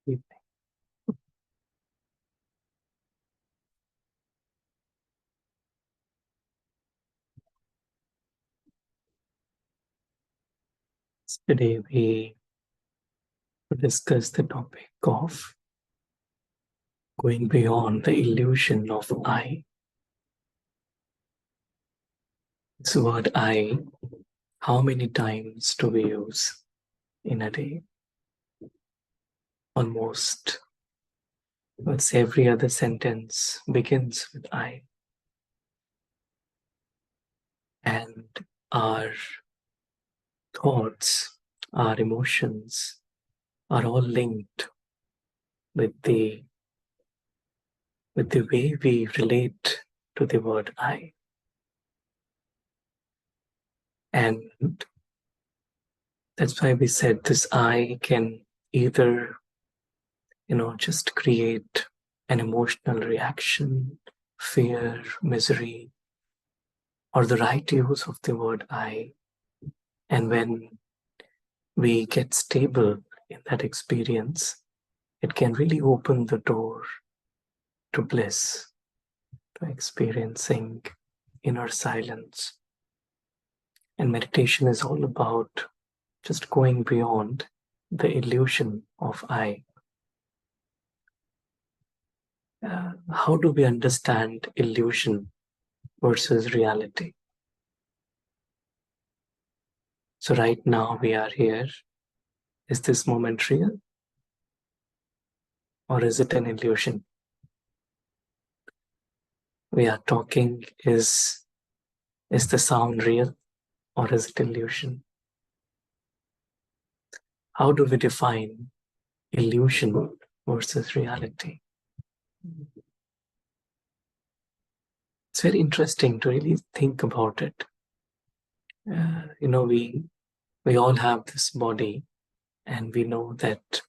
evening. Today we discuss the topic of going beyond the illusion of I. This word I, how many times do we use in a day? Almost, let's say every other sentence begins with I. And our thoughts, our emotions are all linked with the way we relate to the word I. And that's why we said this I can either, just create an emotional reaction, fear, misery, or the right use of the word I. And when we get stable in that experience, it can really open the door to bliss, to experiencing inner silence. And meditation is all about just going beyond the illusion of I. How do we understand illusion versus reality? So right now we are here. Is this moment real? Or is it an illusion? We are talking, is the sound real or is it illusion? How do we define illusion versus reality? It's very interesting to really think about it. We all have this body, and we know that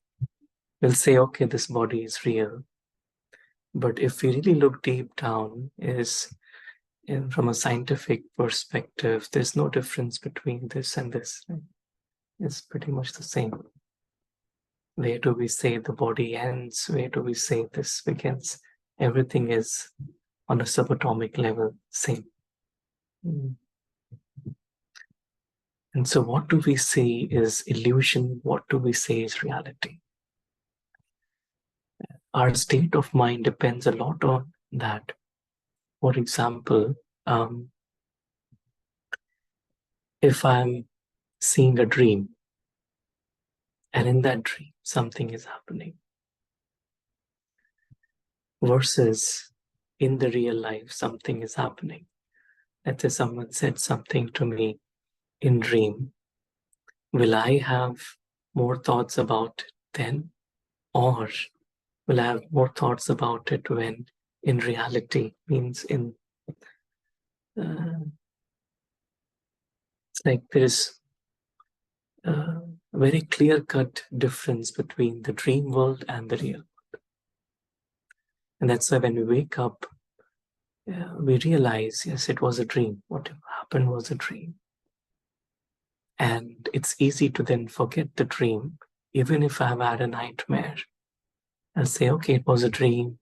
we'll say, okay, this body is real. But if we really look deep down, from a scientific perspective, there's no difference between this and this. Right? It's pretty much the same. Where do we say the body ends? Where do we say this begins? Everything is on a subatomic level, same. And so what do we say is illusion? What do we say is reality? Our state of mind depends a lot on that. For example, if I'm seeing a dream, and in that dream, something is happening, versus in the real life, something is happening. Let's say someone said something to me in dream. Will I have more thoughts about it then? Or will I have more thoughts about it when in reality, means in it's like there is a very clear-cut difference between the dream world and the real world. And that's why when we wake up, we realize, yes, it was a dream. What happened was a dream. And it's easy to then forget the dream. Even if I've had a nightmare, I'll say, okay, it was a dream.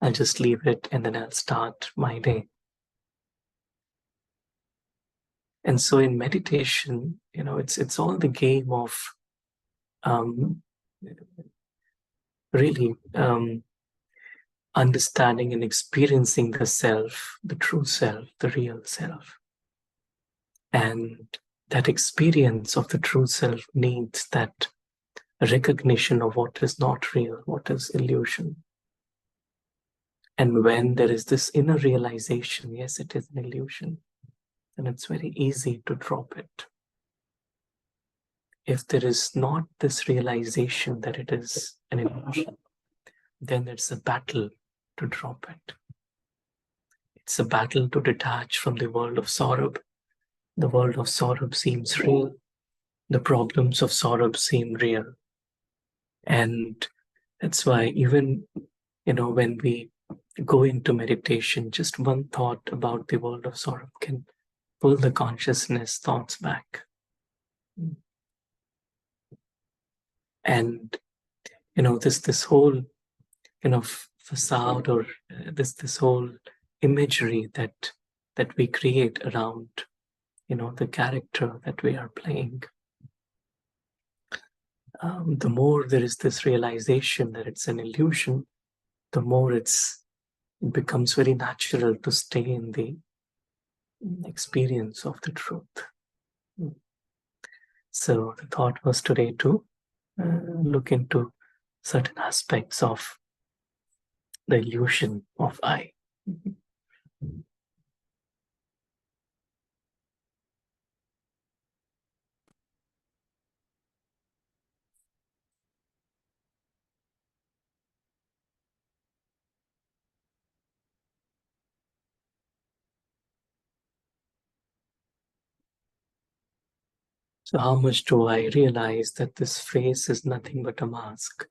I'll just leave it and then I'll start my day. And so in meditation, it's all the game of really understanding and experiencing the self, the true self, the real self. And that experience of the true self needs that recognition of what is not real, what is illusion. And when there is this inner realization, yes, it is an illusion, then it's very easy to drop it. If there is not this realization that it is an illusion, then it's a battle to drop it. It's a battle to detach from the world of Saurabh. The world of Saurabh seems real. The problems of Saurabh seem real. And that's why even, when we go into meditation, just one thought about the world of Saurabh can pull the consciousness thoughts back. And this whole facade, or this whole imagery that we create around the character that we are playing. The more there is this realization that it's an illusion, the more it becomes very natural to stay in the experience of the truth. So the thought was today to look into certain aspects of the illusion of I. So how much do I realize that this face is nothing but a mask?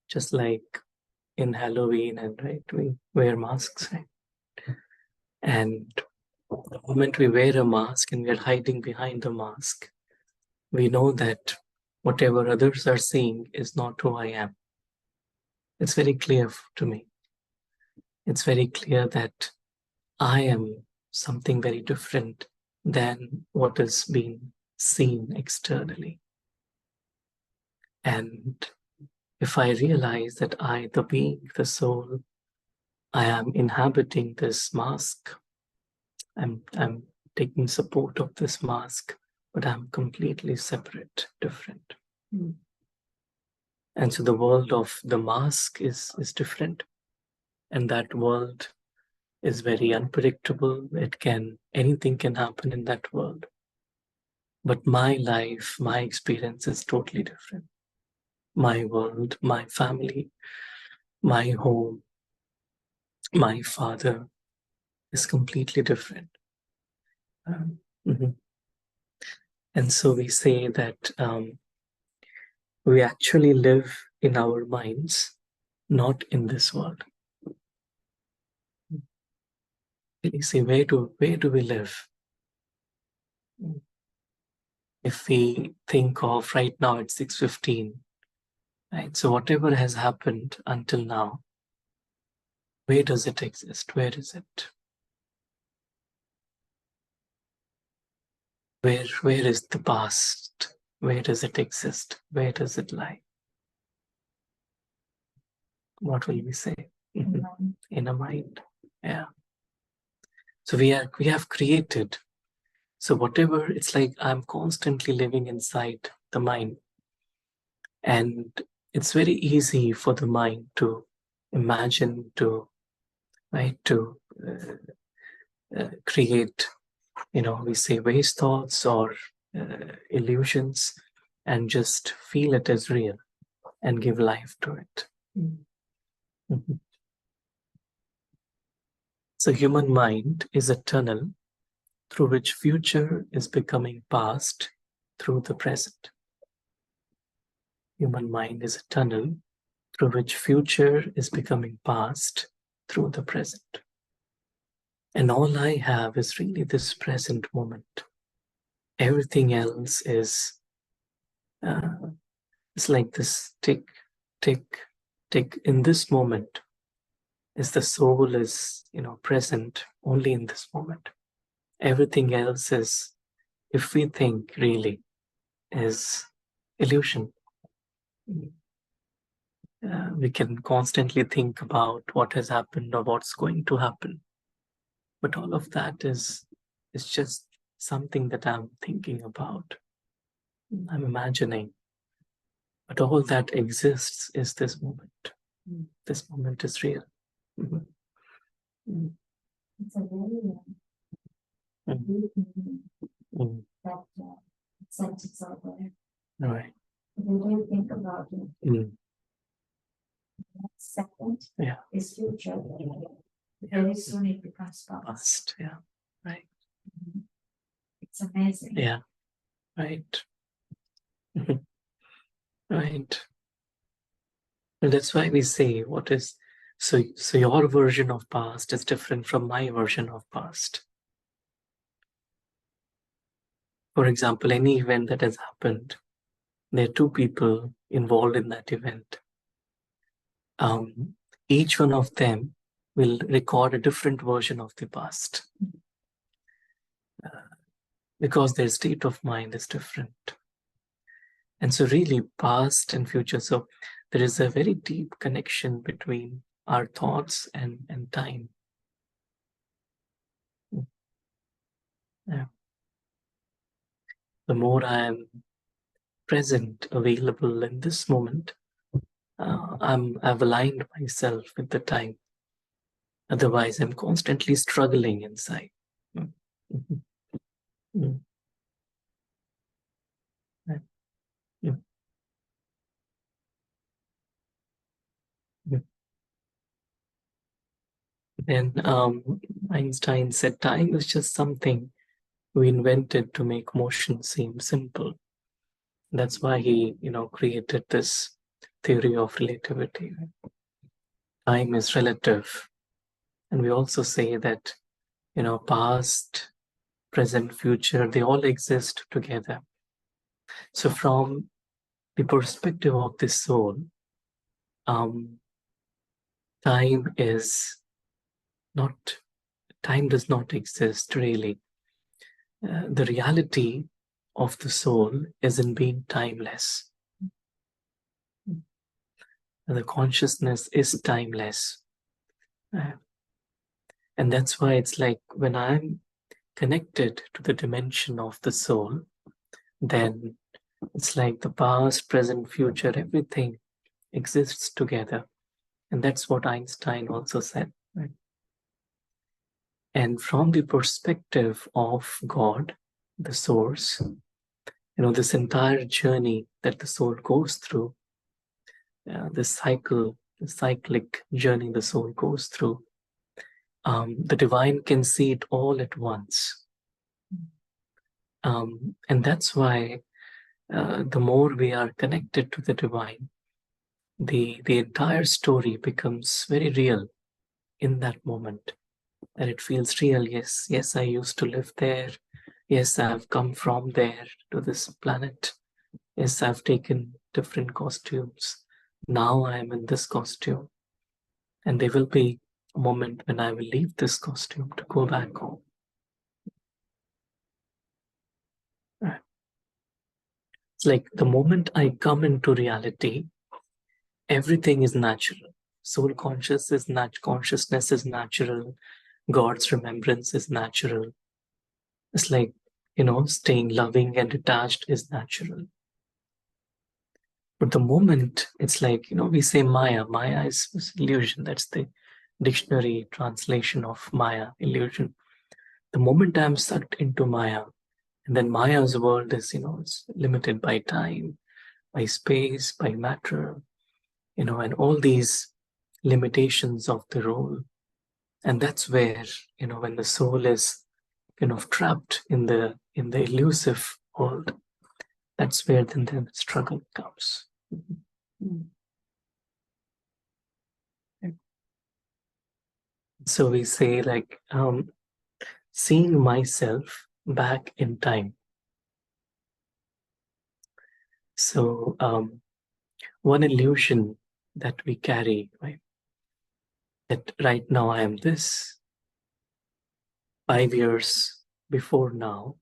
Just like in Halloween, and right, we wear masks, right? And the moment we wear a mask and we are hiding behind the mask, we know that whatever others are seeing is not who I am. It's very clear to me. It's very clear that I am something very different than what is being seen externally. And if I realize that I, the being, the soul, I am inhabiting this mask, I'm taking support of this mask, but I'm completely separate, different. And so the world of the mask is different. And that world is very unpredictable. Anything can happen in that world. But my life, my experience is totally different. My world, my family, my home, my father is completely different. And so we say that we actually live in our minds, not in this world. You see, where do we live? If we think of right now it's 6:15, right? So whatever has happened until now, where does it exist? Where is it? Where is the past? Where does it exist? Where does it lie? What will we say? In a mind. Yeah. So we have created. So whatever, it's like I'm constantly living inside the mind. And it's very easy for the mind to imagine, to create, we say waste thoughts or illusions, and just feel it as real and give life to it. So human mind is a tunnel through which future is becoming past through the present. Human mind is a tunnel through which future is becoming past through the present. And all I have is really this present moment. Everything else is it's like this tick, tick, tick. In this moment, is the soul is present only in this moment. Everything else is, if we think really, is illusion. We can constantly think about what has happened or what's going to happen, but all of that is just something that I'm thinking about, I'm imagining. But all that exists is this moment. This moment is real. It's a very that sets itself there. Right. If you don't think about it, next second is future. Very soon it becomes past. Yeah. Right. It's amazing. Yeah. Right. Right. And that's why we say what is so your version of past is different from my version of past. For example, any event that has happened, There are two people involved in that event. Each one of them will record a different version of the past because their state of mind is different. And so really past and future. So there is a very deep connection between our thoughts and time. Yeah. The more I am present, available in this moment, I've aligned myself with the time. Otherwise, I'm constantly struggling inside. Mm-hmm. Mm-hmm. Yeah. Yeah. Yeah. And Einstein said time is just something we invented to make motion seem simple. That's why he, created this theory of relativity. Time is relative. And we also say that, past, present, future, they all exist together. So from the perspective of the soul, time does not exist really. The reality of the soul is in being timeless. The consciousness is timeless. And that's why it's like when I'm connected to the dimension of the soul, then it's like the past, present, future, everything exists together. And that's what Einstein also said. Right? And from the perspective of God, the source, this entire journey that the soul goes through, the cyclic journey the soul goes through, the divine can see it all at once. And that's why the more we are connected to the divine, the entire story becomes very real in that moment. And it feels real. Yes, I used to live there. Yes, I've come from there to this planet. Yes, I've taken different costumes. Now I am in this costume. And there will be a moment when I will leave this costume to go back home. Right. It's like the moment I come into reality, everything is natural. Soul consciousness is natural. God's remembrance is natural. It's like, staying loving and detached is natural. But the moment it's like, we say Maya is illusion. That's the dictionary translation of Maya, illusion. The moment I'm sucked into Maya, and then Maya's world is, it's limited by time, by space, by matter, and all these limitations of the role. And that's where, when the soul is trapped in the elusive world, that's where then the struggle comes. So we say like seeing myself back in time. So one illusion that we carry, right? That right now I am this. 5 years before now,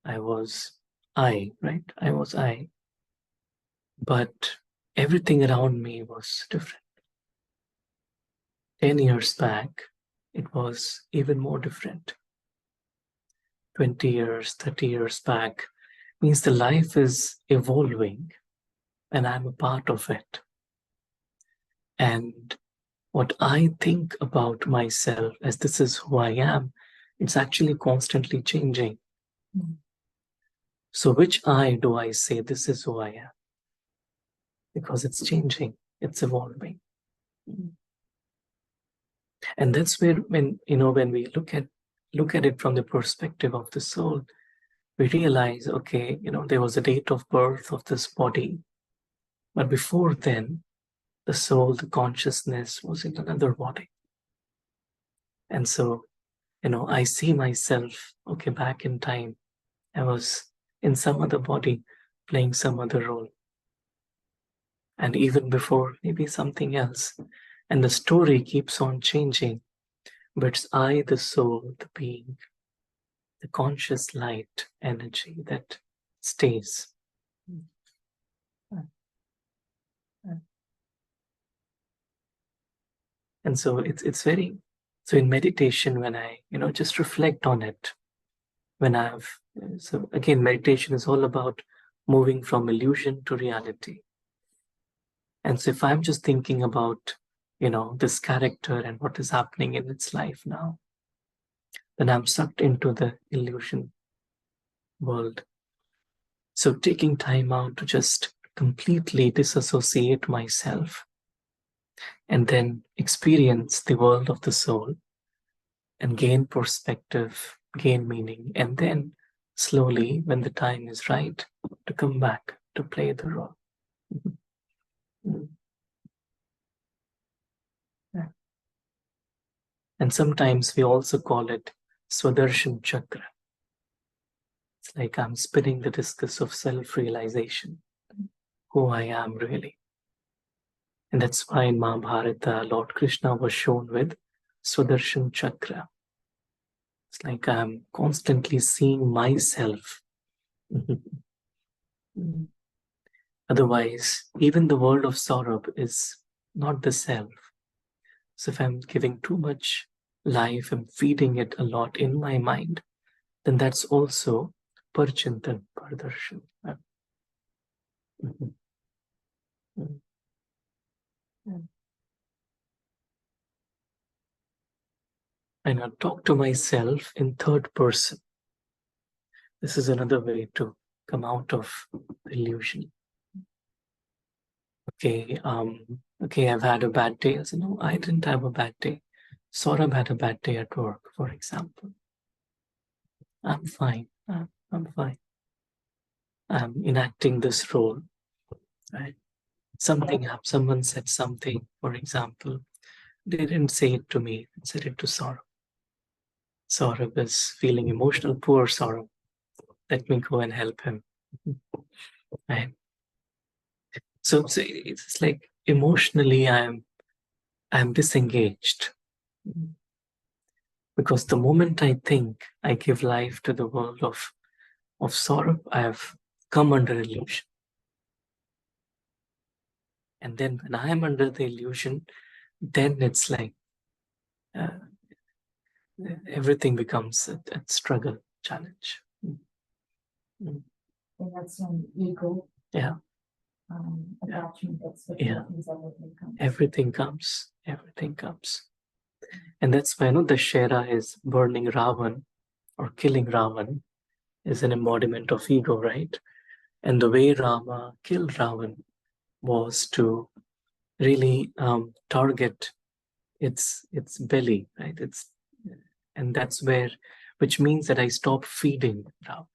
I was right? I was I. But everything around me was different. 10 years back, it was even more different. 20 years, 30 years back means the life is evolving and I'm a part of it. And what I think about myself as this is who I am, it's actually constantly changing. Mm. So which I do I say this is who I am? Because it's changing, it's evolving. Mm. And that's where when we look at it from the perspective of the soul, we realize, okay, there was a date of birth of this body, but before then, the soul, the consciousness was in another body. And so, I see myself, okay, back in time, I was in some other body playing some other role. and even before maybe something else. And the story keeps on changing, but it's I, the soul, the being, the conscious light energy that stays. And so it's very, so in meditation, when I, just reflect on it, so again, meditation is all about moving from illusion to reality. And so if I'm just thinking about, this character and what is happening in its life now, then I'm sucked into the illusion world. So taking time out to just completely disassociate myself and then experience the world of the soul and gain perspective, gain meaning, and then slowly, when the time is right, to come back to play the role. And sometimes we also call it Swadarshana Chakra. It's like I'm spinning the discus of self-realization, who I am really. And that's why in Mahabharata, Lord Krishna was shown with Swadarshana Chakra. It's like I'm constantly seeing myself. Otherwise, even the world of Saurabh is not the self. So if I'm giving too much life, I'm feeding it a lot in my mind, then that's also Parchintan, Pardarshan. And I talk to myself in third person. This is another way to come out of illusion. Okay, I've had a bad day. I said, no, I didn't have a bad day. Saurabh had a bad day at work, for example. I'm fine. I'm fine. I'm enacting this role, right? Someone said something, for example. They didn't say it to me, they said it to Saurabh. Saurabh is feeling emotional, poor Saurabh. Let me go and help him. Right? So it's like emotionally I'm disengaged. Because the moment I think I give life to the world of Saurabh, I have come under illusion. And then when I am under the illusion, then it's like everything becomes a struggle, challenge. And that's when ego. Yeah. Attachment, everything comes. Everything comes. And that's why the Shera is burning Ravan or killing Ravan is an embodiment of ego, right? And the way Rama killed Ravan was to really target its belly, right? And that's where, which means that I stop feeding Ravan.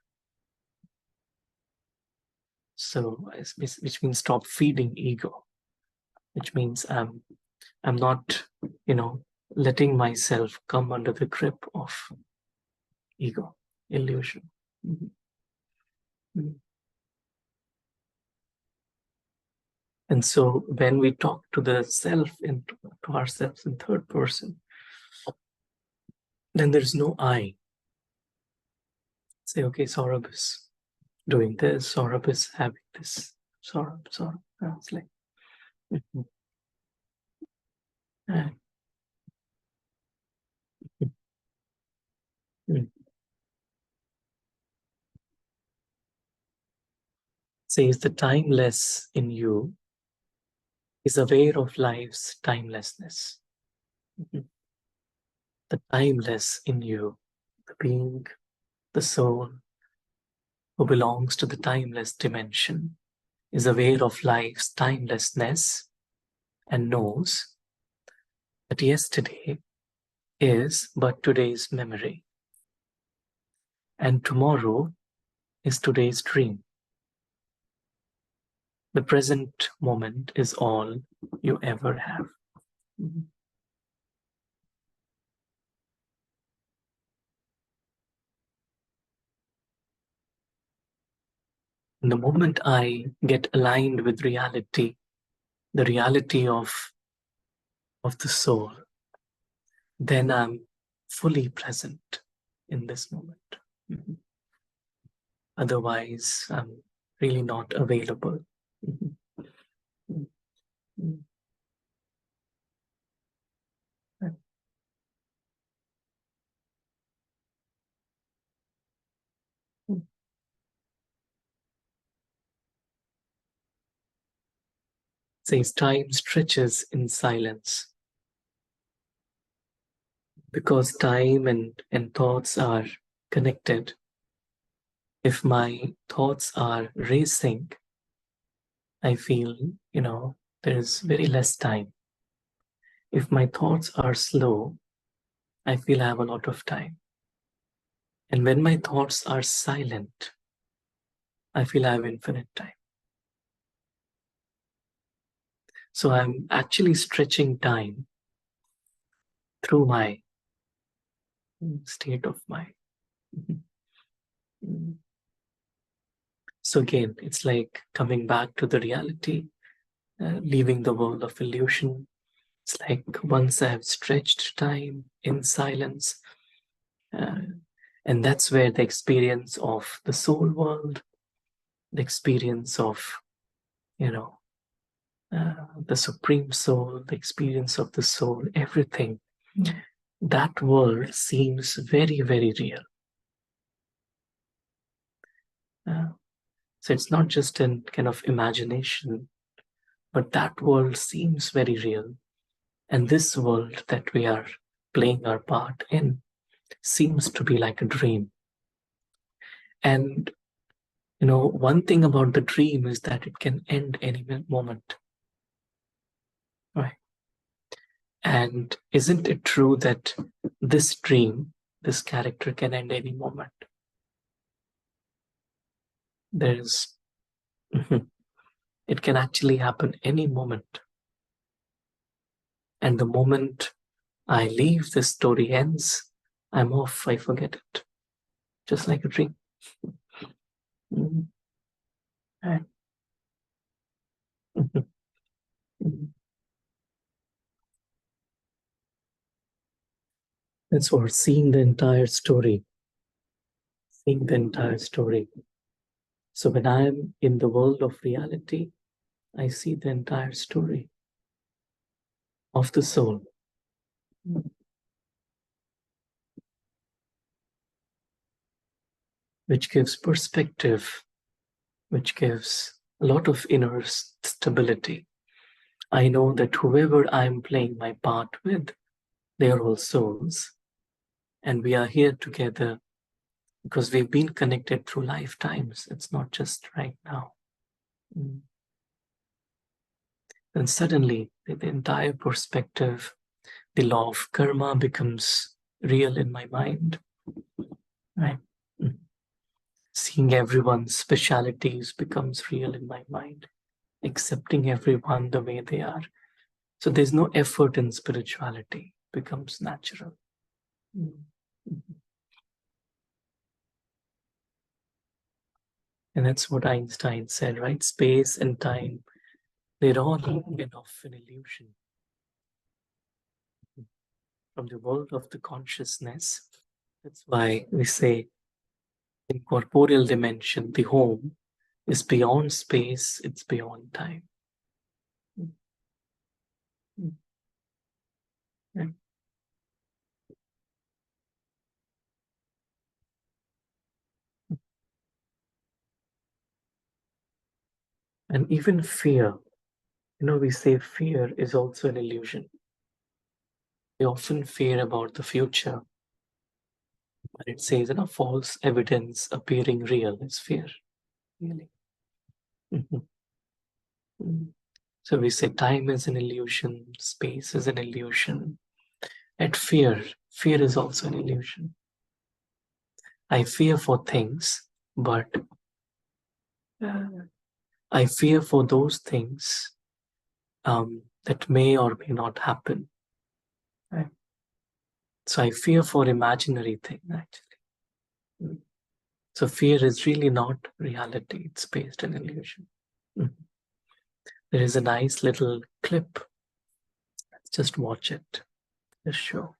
So, which means stop feeding ego, which means I'm not, letting myself come under the grip of ego, illusion. And so when we talk to the self and to ourselves in third person, then there's no I. Say, okay, Saurabh is doing this, Saurabh is having this, Saurabh. It's like, says the timeless in you is aware of life's timelessness. The timeless in you, the being, the soul, who belongs to the timeless dimension, is aware of life's timelessness and knows that yesterday is but today's memory, and tomorrow is today's dream. The present moment is all you ever have. And the moment I get aligned with reality, the reality of the soul, then I'm fully present in this moment. Mm-hmm. Otherwise, I'm really not available. Mm-hmm. Mm-hmm. Says time stretches in silence. Because time and thoughts are connected. If my thoughts are racing, I feel, there is very less time. If my thoughts are slow, I feel I have a lot of time. And when my thoughts are silent, I feel I have infinite time. So I'm actually stretching time through my state of mind. So again, it's like coming back to the reality, leaving the world of illusion. It's like once I have stretched time in silence, and that's where the experience of the soul world, the experience of, the supreme soul, the experience of the soul, everything, that world seems very, very real. So it's not just a kind of imagination, but that world seems very real. And this world that we are playing our part in seems to be like a dream. And, one thing about the dream is that it can end any moment. Right? And isn't it true that this dream, this character can end any moment? It can actually happen any moment. And the moment I leave, this story ends, I'm off, I forget it. Just like a dream. Right. That's what, seeing the entire story. Seeing the entire story. So when I'm in the world of reality, I see the entire story of the soul. Which gives perspective, which gives a lot of inner stability. I know that whoever I'm playing my part with, they are all souls. And we are here together because we've been connected through lifetimes. It's not just right now. And suddenly, the entire perspective, the law of karma becomes real in my mind. Right? Seeing everyone's specialities becomes real in my mind. Accepting everyone the way they are. So there's no effort in spirituality. It becomes natural. And that's what Einstein said, right? Space and time, they're all enough an illusion. From the world of the consciousness, that's why we say in corporeal dimension, the home is beyond space, it's beyond time. Right? And even fear, we say fear is also an illusion. We often fear about the future. But it says, false evidence appearing real is fear. Really. So we say time is an illusion, space is an illusion. And fear is also an illusion. I fear for things, but I fear for those things that may or may not happen. Right? So I fear for imaginary things, actually. So fear is really not reality. It's based on illusion. The There is a nice little clip. Let's just watch it. This show.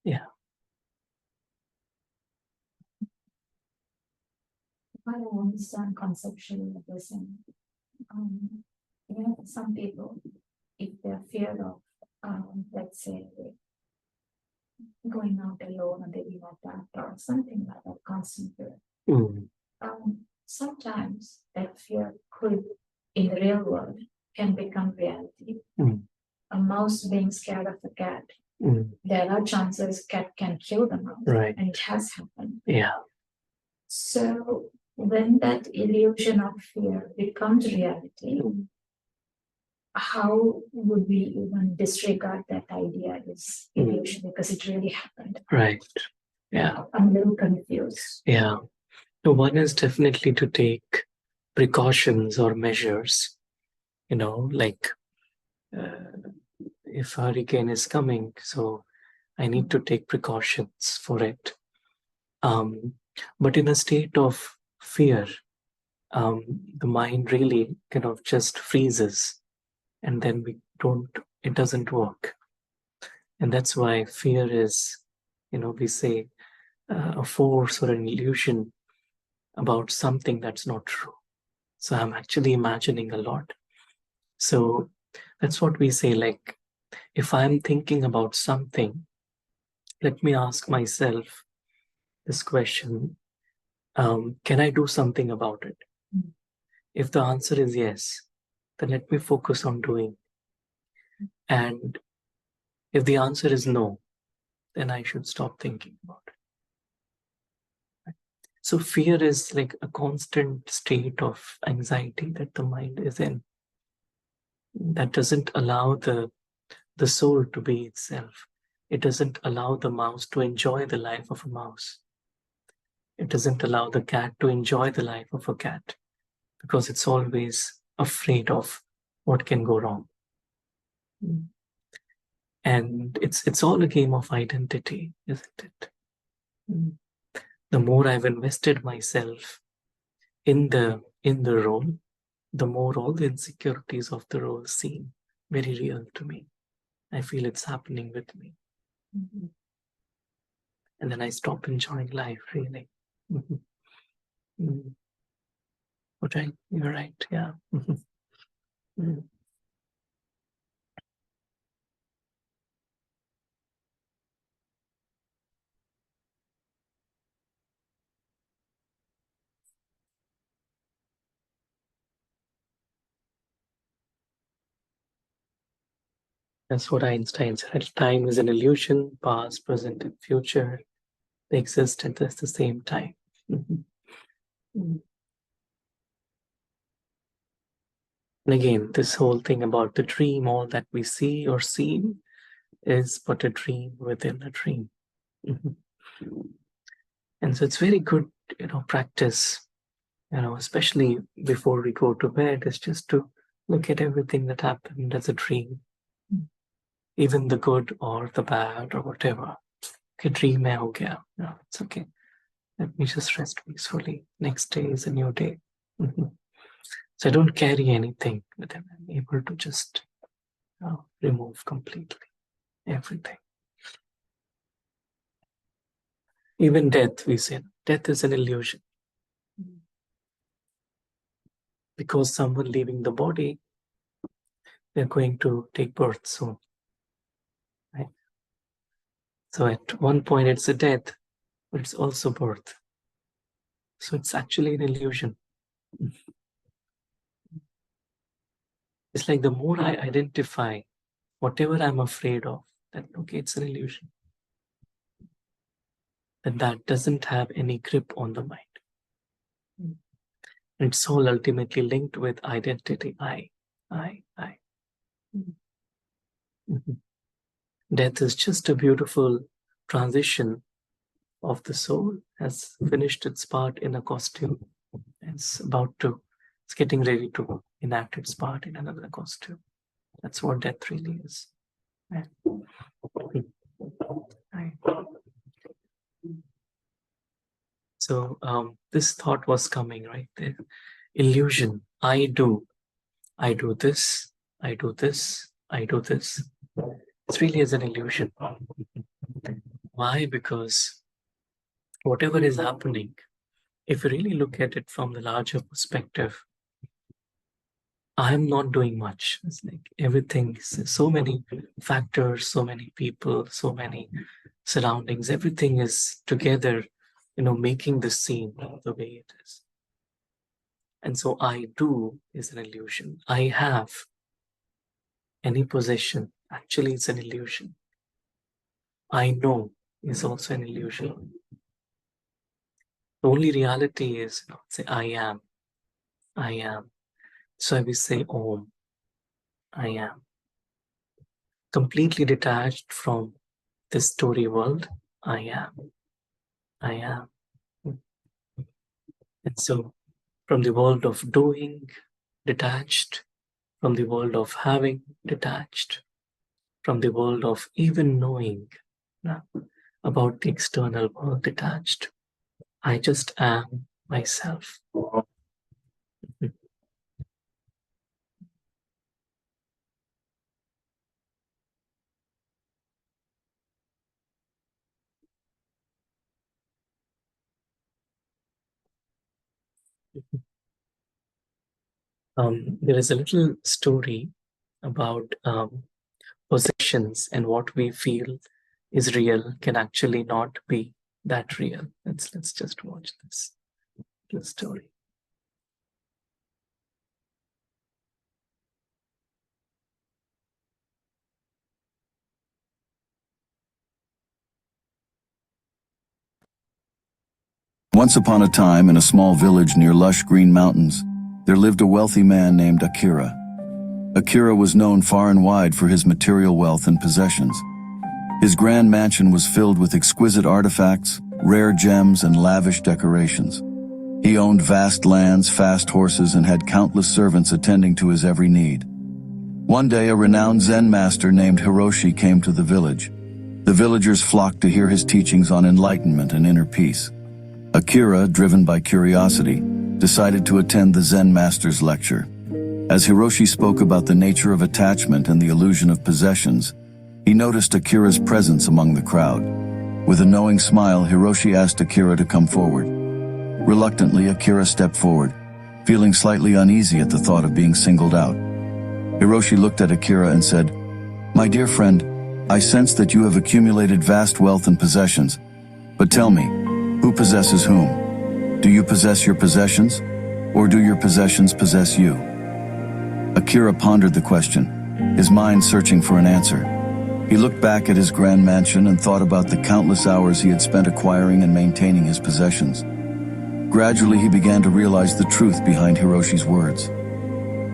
Yeah. I understand conceptually this, and some people, if they're feared of, let's say, going out alone or they not that or something like that, constant fear. Sometimes that fear could, in the real world, can become reality. A mouse being scared of a cat, there are chances cat can kill the mouse, right, and it has happened. Yeah. So when that illusion of fear becomes reality, how would we even disregard that idea as illusion because it really happened? Right. Yeah. I'm a little confused. Yeah. So one is definitely to take precautions or measures, like if a hurricane is coming, so I need to take precautions for it. But in a state of fear, the mind really kind of just freezes, and then it doesn't work. And that's why fear is, we say a force or an illusion about something that's not true. So I'm actually imagining a lot. So that's what we say, like, if I'm thinking about something, let me ask myself this question, can I do something about it? If the answer is yes, then let me focus on doing. And if the answer is no, then I should stop thinking about it. So fear is like a constant state of anxiety that the mind is in. That doesn't allow the soul to be itself. It doesn't allow the mouse to enjoy the life of a mouse. It doesn't allow the cat to enjoy the life of a cat because it's always afraid of what can go wrong. And it's all a game of identity, isn't it? The more I've invested myself in the role, the more all the insecurities of the role seem very real to me. I feel it's happening with me. and then I stop enjoying life, really. Okay, you're right, yeah. That's what Einstein said. Time is an illusion, past, present, and future. They exist at the same time. And again, this whole thing about the dream, all that we see or seem is but a dream within a dream. And so it's very good, practice, especially before we go to bed, is just to look at everything that happened as a dream, even the good or the bad or whatever. Okay, dream hai ho gaya. No, it's okay. Let me just rest peacefully. Next day is a new day. So I don't carry anything with him. I'm able to just remove completely everything. Even death, we say, death is an illusion. Because someone leaving the body, they're going to take birth soon. Right? So at one point it's a death, but it's also birth. So it's actually an illusion. It's like the more I identify whatever I'm afraid of, that okay, it's an illusion. That doesn't have any grip on the mind. And it's all ultimately linked with identity. I. Death is just a beautiful transition of the soul, has finished its part in a costume. It's getting ready to enact its part in another costume. That's what death really is. Right. So this thought was coming right there. Illusion. I do this, I do this, I do this. It really is an illusion. Why? Because whatever is happening, if you really look at it from the larger perspective, I'm not doing much. It's like everything, so many factors, so many people, so many surroundings, everything is together, making the scene the way it is. And so I do is an illusion. I have any possession, actually it's an illusion. I know is also an illusion. The only reality is, say, I am. So I will say, Om, I am. Completely detached from this story world, I am. And so from the world of doing, detached, from the world of having, detached, from the world of even knowing about the external world, detached. I just am myself. There is a little story about possessions, and what we feel is real can actually not be that real. Let's just watch this little story. Once upon a time, in a small village near lush green mountains, there lived a wealthy man named Akira. Akira was known far and wide for his material wealth and possessions. His grand mansion was filled with exquisite artifacts, rare gems, and lavish decorations. He owned vast lands, fast horses, and had countless servants attending to his every need. One day, a renowned Zen master named Hiroshi came to the village. The villagers flocked to hear his teachings on enlightenment and inner peace. Akira, driven by curiosity, decided to attend the Zen master's lecture. As Hiroshi spoke about the nature of attachment and the illusion of possessions, he noticed Akira's presence among the crowd. With a knowing smile, Hiroshi asked Akira to come forward. Reluctantly, Akira stepped forward, feeling slightly uneasy at the thought of being singled out. Hiroshi looked at Akira and said, "My dear friend, I sense that you have accumulated vast wealth and possessions. But tell me, who possesses whom? Do you possess your possessions, or do your possessions possess you?" Akira pondered the question, his mind searching for an answer. He looked back at his grand mansion and thought about the countless hours he had spent acquiring and maintaining his possessions. Gradually, he began to realize the truth behind Hiroshi's words.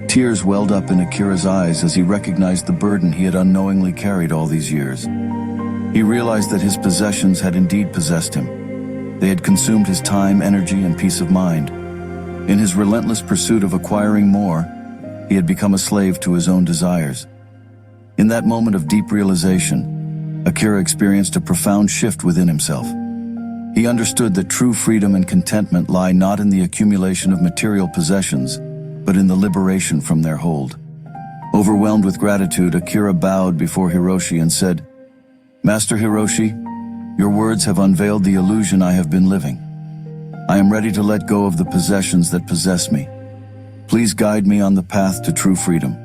Tears welled up in Akira's eyes as he recognized the burden he had unknowingly carried all these years. He realized that his possessions had indeed possessed him. They had consumed his time, energy, and peace of mind. In his relentless pursuit of acquiring more, he had become a slave to his own desires. In that moment of deep realization, Akira experienced a profound shift within himself. He understood that true freedom and contentment lie not in the accumulation of material possessions, but in the liberation from their hold. Overwhelmed with gratitude, Akira bowed before Hiroshi and said, "Master Hiroshi, your words have unveiled the illusion I have been living. I am ready to let go of the possessions that possess me. Please guide me on the path to true freedom."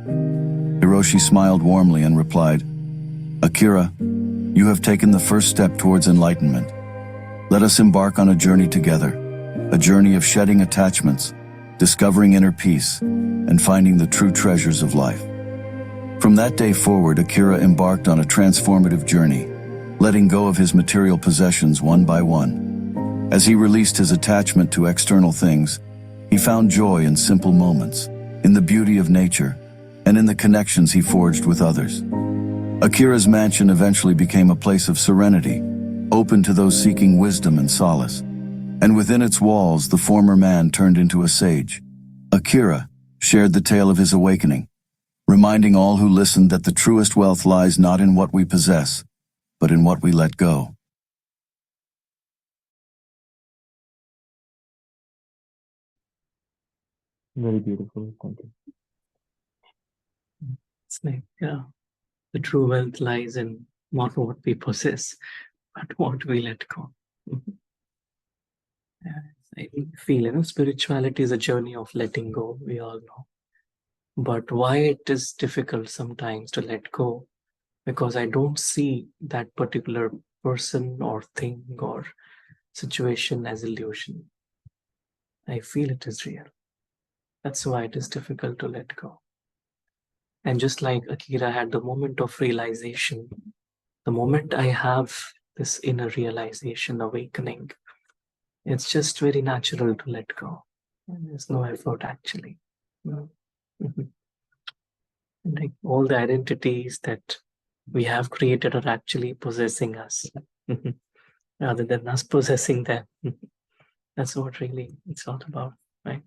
Hiroshi smiled warmly and replied, "Akira, you have taken the first step towards enlightenment. Let us embark on a journey together, a journey of shedding attachments, discovering inner peace, and finding the true treasures of life." From that day forward, Akira embarked on a transformative journey, letting go of his material possessions one by one. As he released his attachment to external things, he found joy in simple moments, in the beauty of nature, and in the connections he forged with others. Akira's mansion eventually became a place of serenity, open to those seeking wisdom and solace. And within its walls, the former man turned into a sage. Akira shared the tale of his awakening, reminding all who listened that the truest wealth lies not in what we possess, but in what we let go. Very beautiful. Thank you. It's like the true wealth lies in not what we possess, but what we let go. Mhm. Yeah, I feel, spirituality is a journey of letting go, we all know. But why it is difficult sometimes to let go? Because I don't see that particular person or thing or situation as illusion. I feel it is real. That's why it is difficult to let go. And just like Akira had the moment of realization, the moment I have this inner realization, awakening, it's just very natural to let go. And there's no effort actually. Mhm. And like all the identities that we have created are actually possessing us, rather than us possessing them. That's what really it's all about, right?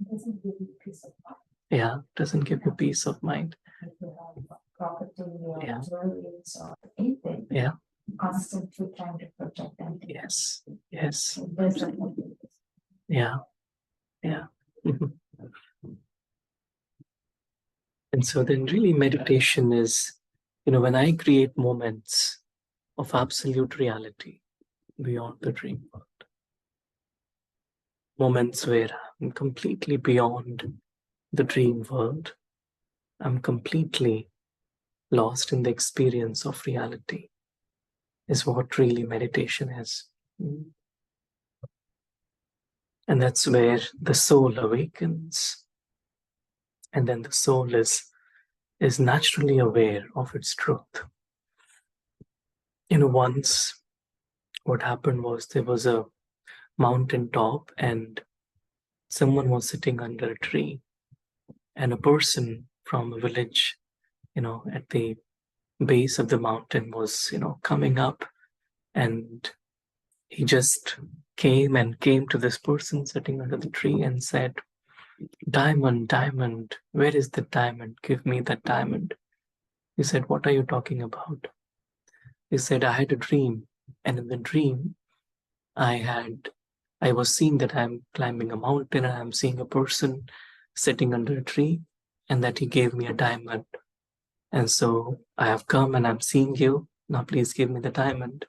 It doesn't give you peace of mind. Yeah, doesn't give you peace of mind. If you have property or Yeah. jewelries or anything, Yeah. constantly trying to protect them. Yes. Yes. It doesn't help you. Yeah. Yeah. Mhm. And so then really meditation is, when I create moments of absolute reality beyond the dream world, moments where I'm completely beyond the dream world, I'm completely lost in the experience of reality, is what really meditation is. And that's where the soul awakens. And then the soul is naturally aware of its truth. Once what happened was there was a mountain top and someone was sitting under a tree, and a person from a village, at the base of the mountain was, coming up, and he just came to this person sitting under the tree and said, "Diamond, diamond, where is the diamond? Give me that diamond." He said, "What are you talking about?" He said, "I had a dream, and in the dream, I was seeing that I'm climbing a mountain and I'm seeing a person sitting under a tree, and that he gave me a diamond. And so I have come and I'm seeing you. Now please give me the diamond."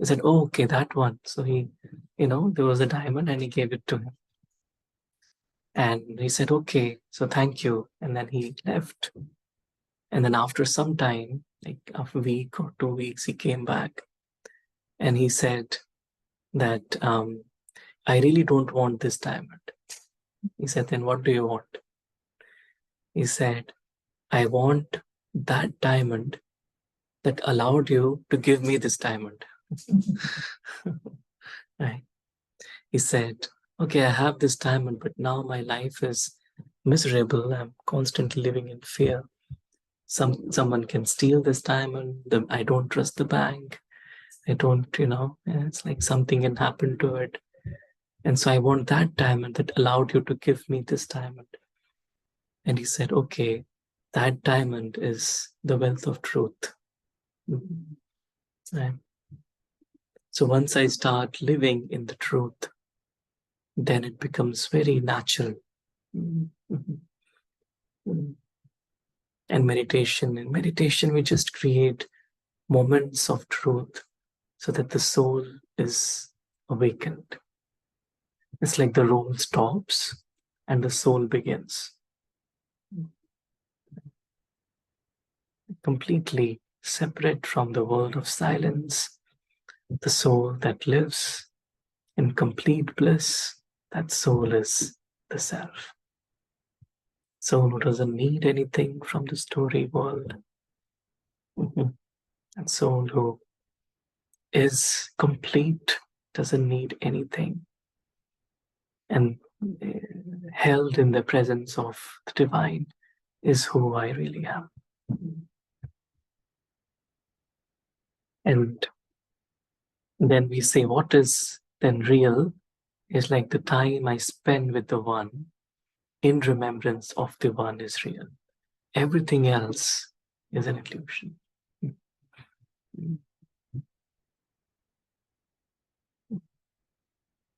He said, oh, okay, that one. So he, there was a diamond and he gave it to him. And he said, okay, so thank you. And then he left. And then after some time, like a week or 2 weeks, he came back and he said that, I really don't want this diamond. He said, then what do you want? He said, I want that diamond that allowed you to give me this diamond. Right? He said, okay, I have this diamond, but now my life is miserable. I'm constantly living in fear. Someone can steal this diamond. I don't trust the bank. I don't, it's like something can happen to it. And so I want that diamond that allowed you to give me this diamond. And he said, okay, that diamond is the wealth of truth. Right? So once I start living in the truth, then it becomes very natural. And in meditation, we just create moments of truth so that the soul is awakened. It's like the roll stops and the soul begins. Completely separate from the world of silence, the soul that lives in complete bliss, that soul is the self. Soul who doesn't need anything from the story world. That soul who is complete, doesn't need anything, and held in the presence of the divine is who I really am. And then we say, what is then real is like the time I spend with the one in remembrance of the one is real. Everything else is an illusion.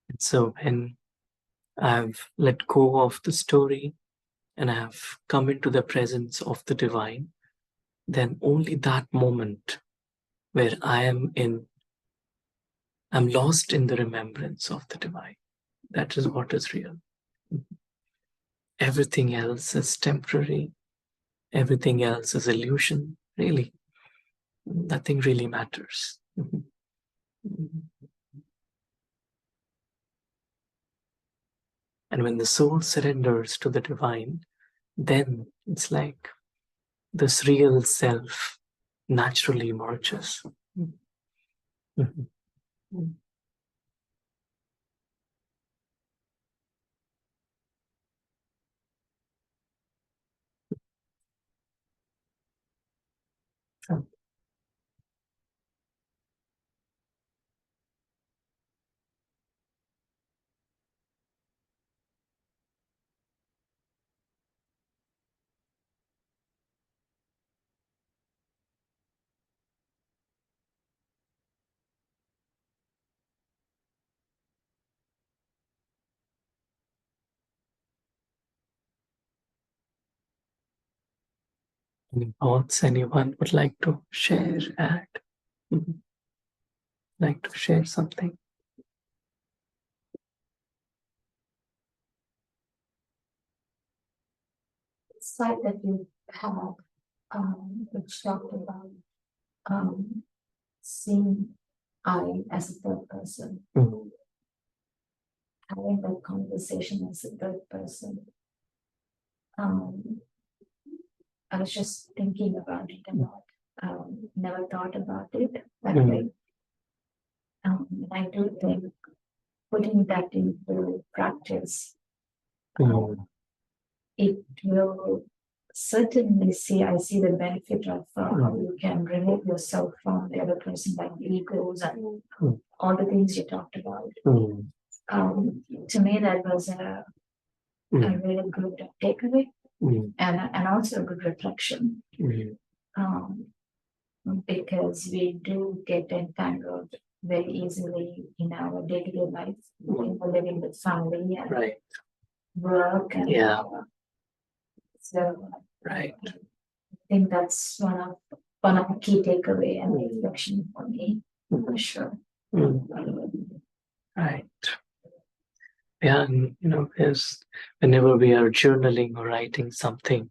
And so when I've let go of the story and I've come into the presence of the divine, then only that moment where I'm lost in the remembrance of the divine. That is what is real. Everything else is temporary. Everything else is illusion. Really, nothing really matters. And when the soul surrenders to the divine, then it's like this real self naturally emerges. Any thoughts anyone would like to share, add? Like to share something? Slide that you have, which talked about seeing I as a third person, having that conversation as a third person. I was just thinking about it a lot. Never thought about it that way. I do think putting that into practice, it will certainly I see the benefit of how you can remove yourself from the other person, like egos and all the things you talked about. To me, that was a really good takeaway and also a good reflection. Because we do get entangled very easily in our day-to-day life, living with family and work and so Right. I think that's one of the key takeaway and reflection for me, for sure. Right. Yeah, and there's whenever we are journaling or writing something,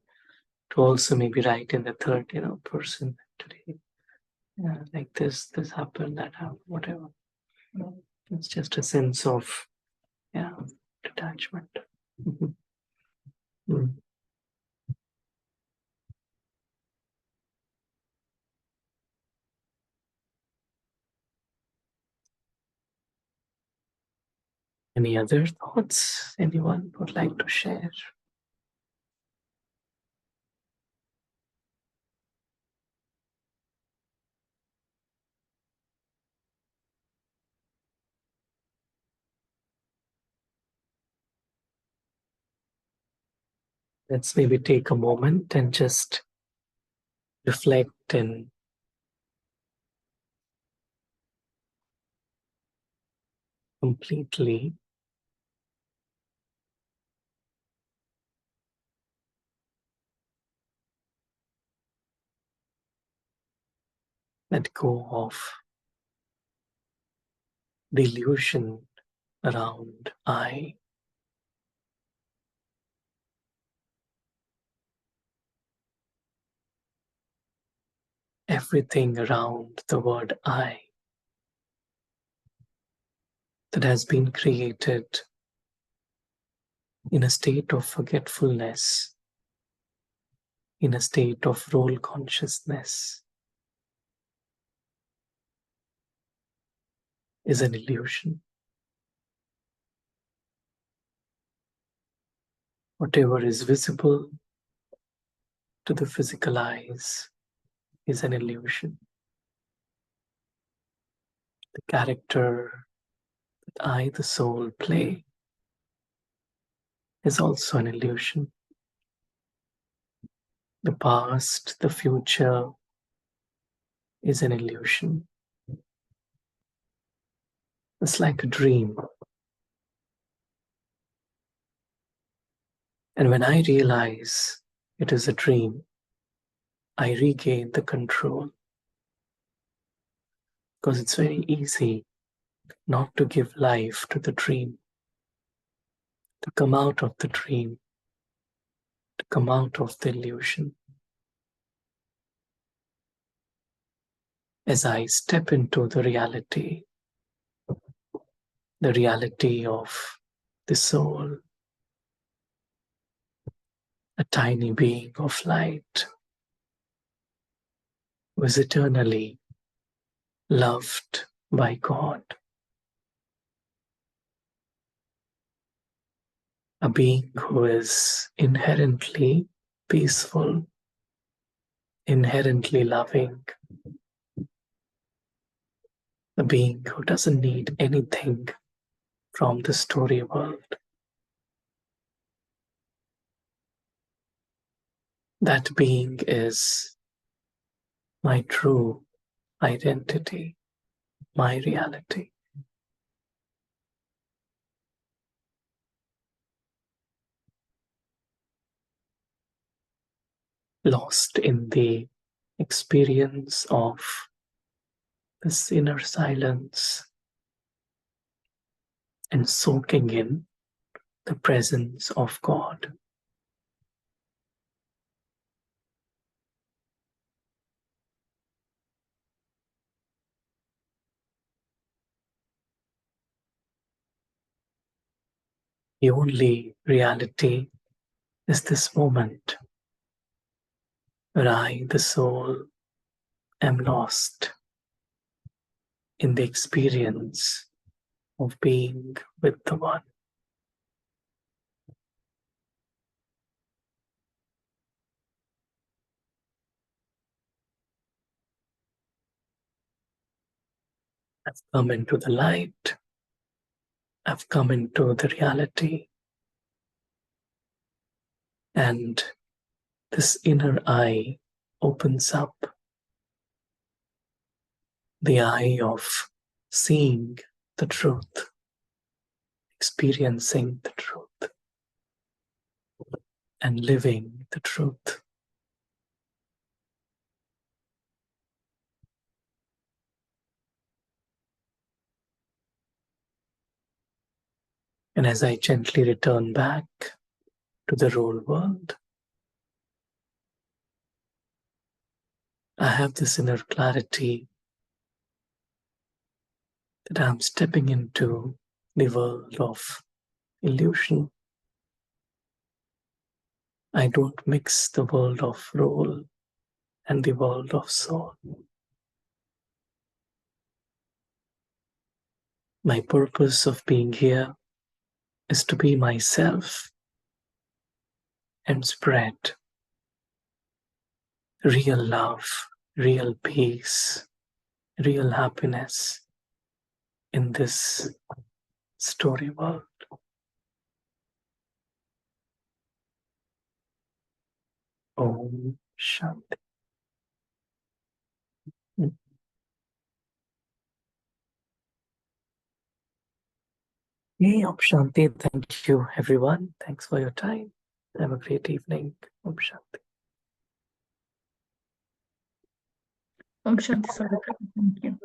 to also maybe write in the third, person today. Yeah, like this happened, that happened, whatever. It's just a sense of, detachment. Mhm. Mm. Any other thoughts anyone would like to share? Let's maybe take a moment and just reflect and completely let go of the illusion around I. Everything around the word I that has been created in a state of forgetfulness, in a state of role consciousness, is an illusion. Whatever is visible to the physical eyes is an illusion. The character that I, the soul, play is also an illusion. The past, the future is an illusion. It's like a dream. And when I realize it is a dream, I regain the control. Because it's very easy not to give life to the dream, to come out of the dream, to come out of the illusion. As I step into the reality of the soul, a tiny being of light, who is eternally loved by God, a being who is inherently peaceful, inherently loving, a being who doesn't need anything from the story world. That being is my true identity, my reality. Lost in the experience of this inner silence and soaking in the presence of God. The only reality is this moment where I, the soul, am lost in the experience of being with the One. I've come into the light. I've come into the reality. And this inner eye opens up, the eye of seeing the truth, experiencing the truth, and living the truth. And as I gently return back to the real world, I have this inner clarity that I'm stepping into the world of illusion. I don't mix the world of role and the world of soul. My purpose of being here is to be myself and spread real love, real peace, real happiness in this story world. Om Shanti. Hey, Om Shanti. Thank you, everyone. Thanks for your time. Have a great evening. Om Shanti. Om Shanti Sadhguru. Thank you.